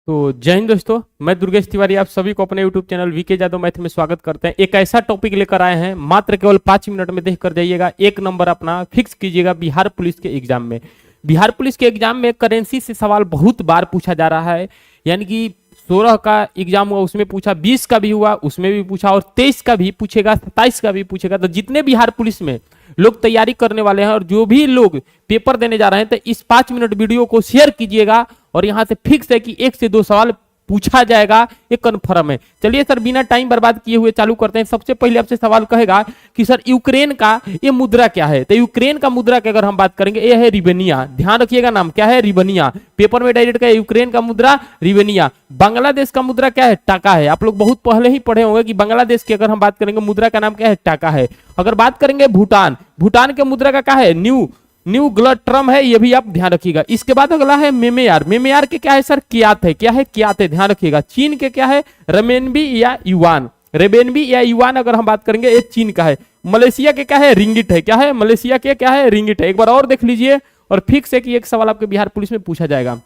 तो जय हिंद दोस्तों, मैं दुर्गेश तिवारी आप सभी को अपने YouTube channel VK Yadav math में स्वागत करते हैं। एक ऐसा टॉपिक लेकर आए हैं, मात्र केवल 5 मिनट में देख कर जाइएगा। एक नंबर अपना फिक्स कीजिएगा बिहार पुलिस के एग्जाम में। बिहार पुलिस के एग्जाम में करेंसी से सवाल बहुत बार पूछा जा रहा है, यानी कि 16 का एग्जाम हुआ उसमें पूछा, 20 का भी हुआ उसमें भी पूछा, और 23 का भी पूछेगा, 27 का भी पूछेगा। तो जितने बिहार पुलिस में लोग तैयारी करने वाले हैं और जो भी लोग पेपर देने जा रहे हैं, तो इस 5 मिनट वीडियो को शेयर कीजिएगा और यहां से फिक्स है कि 1 से 2 सवाल पूछा जाएगा, ये कन्फर्म है। चलिए सर, बिना टाइम बर्बाद किए हुए चालू करते हैं। सबसे पहले आपसे सवाल कहेगा कि सर यूक्रेन का ये मुद्रा क्या है। तो यूक्रेन का मुद्रा की अगर हम बात करेंगे, ये है रिवेनिया। ध्यान रखिएगा, नाम क्या है, रिवेनिया। पेपर में डायरेक्ट का यूक्रेन का मुद्रा रिवेनिया। बांग्लादेश का मुद्रा क्या है, टाका है। आप लोग बहुत पहले ही पढ़े होंगे कि बांग्लादेश की अगर हम बात करेंगे मुद्रा का नाम क्या है, टाका है। अगर बात करेंगे भूटान, भूटान के मुद्रा का क्या है, न्यू ग्लट्रम है, ये भी आप ध्यान रखिएगा। इसके बाद अगला है मेमेयार। मेमेयार के क्या है सर, क्यात है। क्या है, क्यात है, ध्यान रखिएगा। चीन के क्या है, रेमेनबी या युआन। रेमेनबी या युआन अगर हम बात करेंगे, ये चीन का है। मलेशिया के क्या है, रिंगिट है। क्या है, मलेशिया के क्या है, रिंगिट है। एक बार और देख लीजिए और फिक्स है कि एक सवाल आपके बिहार पुलिस में पूछा जाएगा।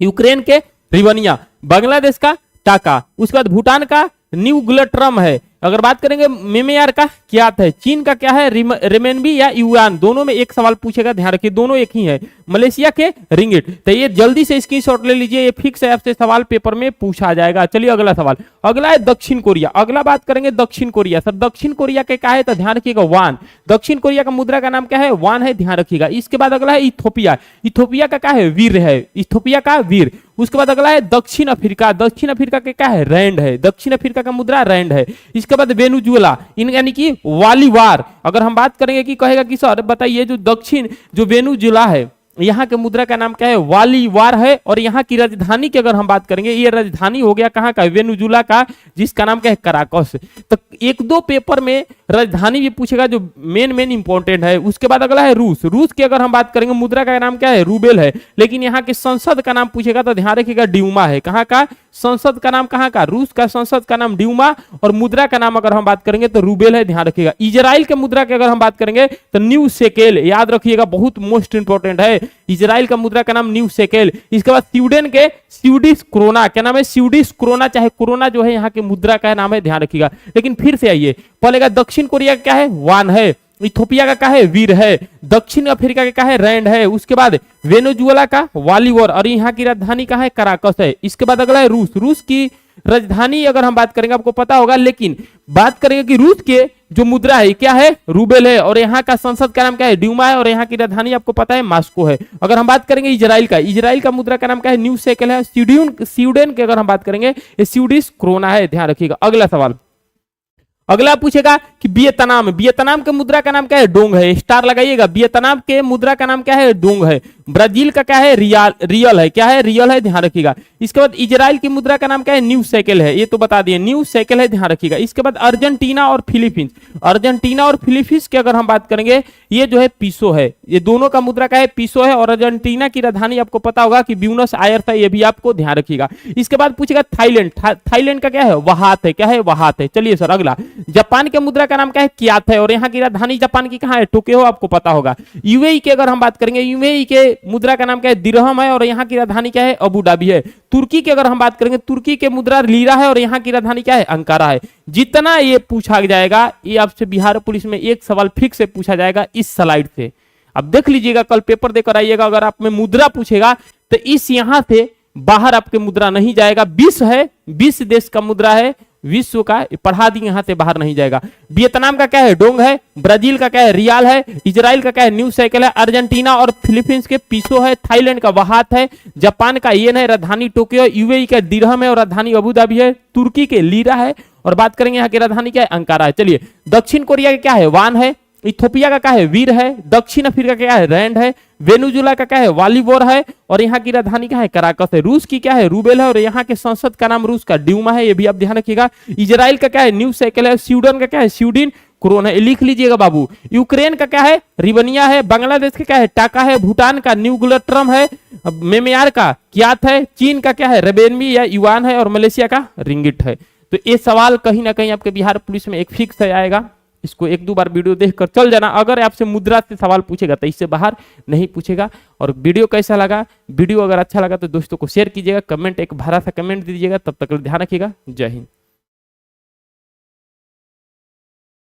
यूक्रेन के रिवेनिया, बांग्लादेश का टाका, उसके बाद भूटान का न्यू ग्लट्रम है। अगर बात करेंगे मेमेयार का क्या है, चीन का क्या है, रेमेनबी या युआन। दोनों में एक सवाल पूछेगा, ध्यान रखिए दोनों एक ही है। मलेशिया के रिंगिट। तो ये जल्दी से स्क्रीनशॉट ले लीजिए, ये फिक्स है, आपसे सवाल पेपर में पूछा जाएगा। चलिए अगला सवाल, अगला है दक्षिण कोरिया। अगला बात करेंगे दक्षिण कोरिया। सर दक्षिण कोरिया के क्या है, तो ध्यान रखिएगा वान। दक्षिण कोरिया का मुद्रा का नाम क्या है, वान है, ध्यान रखिएगा। इसके बाद अगला है इथोपिया। इथोपिया का क्या है, वीर है। इथोपिया का वीर। उसके बाद अगला है दक्षिण अफ्रीका। दक्षिण अफ्रीका के क्या है, रैंड है। दक्षिण अफ्रीका का मुद्रा रैंड है। इसके बाद वेनेजुएला, यानी कि वालीवार। अगर हम बात करेंगे कि कहेगा कि सर बताइए जो दक्षिण जो वेनेजुएला है, यहाँ के मुद्रा का नाम क्या है, वालीवार है। और यहाँ की राजधानी की अगर हम बात करेंगे, ये राजधानी हो गया कहाँ का, वेनेजुएला का, जिसका नाम क्या है, कराकस। तो 1-2 पेपर में राजधानी भी पूछेगा जो मेन इंपॉर्टेंट है। उसके बाद अगला है रूस। रूस की अगर हम बात करेंगे, मुद्रा का नाम क्या है, रूबेल है। लेकिन यहाँ के संसद का नाम पूछेगा तो ध्यान रखिएगा ड्यूमा है। कहाँ का संसद का नाम, कहाँ का, रूस का संसद का नाम ड्यूमा, और मुद्रा का नाम अगर हम बात करेंगे तो रूबेल है, ध्यान रखिएगा। इजराइल के मुद्रा की अगर हम बात करेंगे तो न्यू शेकेल, याद रखिएगा, बहुत मोस्ट इंपॉर्टेंट है। इजराइल का मुद्रा का नाम न्यू शेकेल। इसके बाद स्वीडन के स्वीडिश क्रोना, क्या नाम है, स्वीडिश क्रोना, चाहे क्रोना जो है यहाँ के मुद्रा का नाम है, ध्यान रखिएगा। लेकिन फिर से आइए, पहले का दक्षिण कोरिया का क्या है, वान है। इथोपिया का क्या है, वीर है। दक्षिण अफ्रीका का क्या है, रैंड है। उसके बाद वेनेजुएला का वालीवार, और यहाँ की राजधानी का है, कराकस है। इसके बाद अगला है रूस। रूस की राजधानी अगर हम बात करेंगे आपको पता होगा, लेकिन बात करेंगे कि रूस के जो मुद्रा है क्या है, रूबेल है। और यहाँ का संसद का नाम क्या है, ड्यूमा है। और यहाँ की राजधानी आपको पता है, मॉस्को है। अगर हम बात करेंगे इजराइल का, इजराइल का मुद्रा का नाम क्या है, न्यू शेकेल है। स्वीडन के अगर हम बात करेंगे, ये स्वीडिश क्रोना है, ध्यान रखिएगा। अगला सवाल, अगला पूछेगा कि वियतनाम। वियतनाम के मुद्रा का नाम क्या है, डोंग है। स्टार लगाइएगा। वियतनाम के मुद्रा का नाम क्या है, डोंग है। ब्राजील का क्या है, रियल है। क्या है, रियल है, ध्यान रखिएगा। इसके बाद इजराइल की मुद्रा का नाम क्या है, न्यू शेकेल है। ये तो बता दिए, न्यू शेकेल है, ध्यान रखिएगा। इसके बाद अर्जेंटीना और फिलीपींस। अर्जेंटीना और फिलीपींस की अगर हम बात करेंगे, ये जो है पीसो है। ये दोनों का मुद्रा का है, पीसो है। और अर्जेंटीना की राजधानी आपको पता होगा कि ब्यूनस आयर्स है, ये भी आपको ध्यान रखिएगा। इसके बाद पूछेगा थाईलैंड। थाईलैंड का क्या है, वहात है। क्या है, वहात है। चलिए सर अगला, जापान के मुद्रा का नाम क्या है, क्यात है। और यहाँ की राजधानी जापान की कहाँ है, टोक्यो, आपको पता होगा। यूएई की अगर हम बात करेंगे, यूएई के मुद्रा का नाम क्या है, दिरहम है। और यहाँ की राजधानी क्या है, अबू धाबी है। तुर्की की अगर हम बात करेंगे, तुर्की के मुद्रा लीरा है। और यहाँ की राजधानी क्या है, अंकारा है। जितना ये पूछा जाएगा, ये आपसे बिहार पुलिस में एक सवाल फिक्स से पूछा जाएगा इस स्लाइड से। अब देख लीजिएगा, कल पेपर देकर आइएगा, अगर आप में मुद्रा पूछेगा तो इस यहां से बाहर आपके मुद्रा नहीं जाएगा। 20 है, 20 देश का मुद्रा है विश्व का, पढ़ा दी, यहां से बाहर नहीं जाएगा। वियतनाम का क्या है, डोंग है। ब्राजील का क्या है, रियाल है। इजराइल का क्या है, न्यू शेकेल है। अर्जेंटीना और फिलीपींस के पीसो है। थाईलैंड का वहात है। जापान का येन है, राजधानी टोक्यो। यूएई का दिरहम है और राजधानी अबू धाबी है। तुर्की के लीरा है। और बात करेंगे यहाँ की राजधानी क्या है, अंकारा है। चलिए, दक्षिण कोरिया का क्या है, वान है। इथोपिया का क्या है, वीर है। दक्षिण अफ्रीका का क्या है, रैंड है। वेनेजुएला का क्या है, वालीवार है। और यहाँ की राजधानी क्या है, कराकस है। रूस की क्या है, रूबेल है। और यहाँ के संसद का नाम रूस का ड्यूमा है, ये भी आप ध्यान रखिएगा। इजराइल का क्या है, न्यू शेकेल है। स्वीडन का क्या है, स्वीडिश क्रोना है, लिख लीजिएगा बाबू। यूक्रेन का क्या है, रिवेनिया है। बांग्लादेश का क्या है, टाका है। भूटान का न्यू ग्लट्रम है। मेमेयार का क्यात है। चीन का क्या है, रेमेनबी या युआन है। और मलेशिया का रिंगिट है। तो ये सवाल कहीं ना कहीं आपके बिहार पुलिस में एक फिक्स आएगा। इसको एक दो बार वीडियो देखकर चल जाना। अगर आपसे मुद्रा से सवाल पूछेगा तो इससे बाहर नहीं पूछेगा। और वीडियो कैसा लगा, वीडियो अगर अच्छा लगा तो दोस्तों को शेयर कीजिएगा, कमेंट एक भरा सा कमेंट दीजिएगा। तब तक ध्यान रखिएगा, जय हिंद।